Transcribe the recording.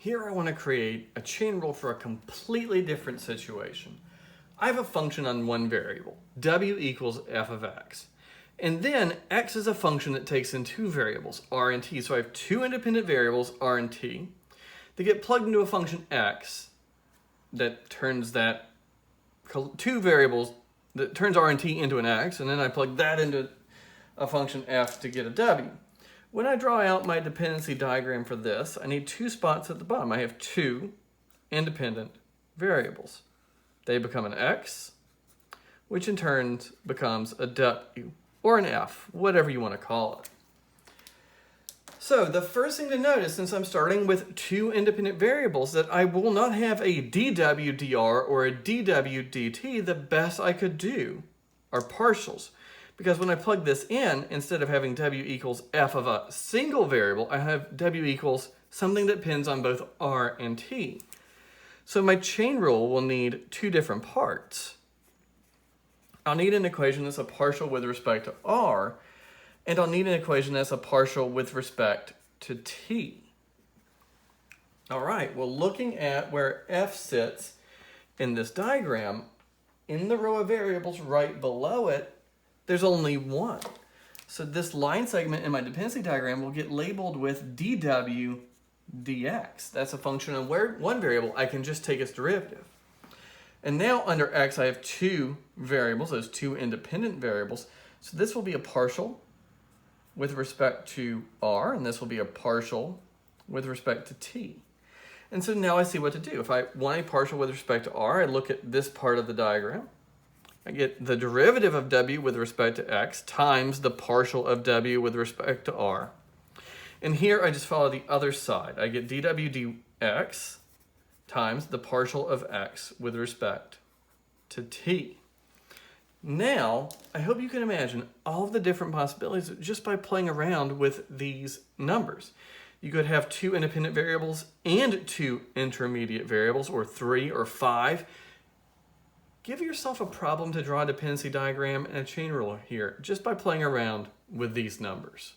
Here I want to create a chain rule for a completely different situation. I have a function on one variable, w equals f of x. And then x is a function that takes in two variables, r and t. So I have two independent variables, r and t. They get plugged into a function x that turns that two variables that turns r and t into an x, and then I plug that into a function f to get a w. When I draw out my dependency diagram for this, I need two spots at the bottom. I have two independent variables. They become an x, which in turn becomes a w, or an f, whatever you want to call it. So the first thing to notice, since I'm starting with two independent variables, that I will not have a dw dr or a dw dt. The best I could do are partials. Because when I plug this in, instead of having w equals f of a single variable, I have w equals something that depends on both r and t. So my chain rule will need two different parts. I'll need an equation that's a partial with respect to r, and I'll need an equation that's a partial with respect to t. All right, well, looking at where f sits in this diagram, in the row of variables right below it, there's only one. So this line segment in my dependency diagram will get labeled with dw dx. That's a function of where one variable, I can just take its derivative. And now under x, I have two variables, those two independent variables. So this will be a partial with respect to r, and this will be a partial with respect to t. And so now I see what to do. If I want a partial with respect to r, I look at this part of the diagram. I get the derivative of w with respect to x times the partial of w with respect to r. And here I just follow the other side. I get dw dx times the partial of x with respect to t. Now, I hope you can imagine all of the different possibilities just by playing around with these numbers. You could have two independent variables and two intermediate variables, or three or five. Give yourself a problem to draw a dependency diagram and a chain rule here just by playing around with these numbers.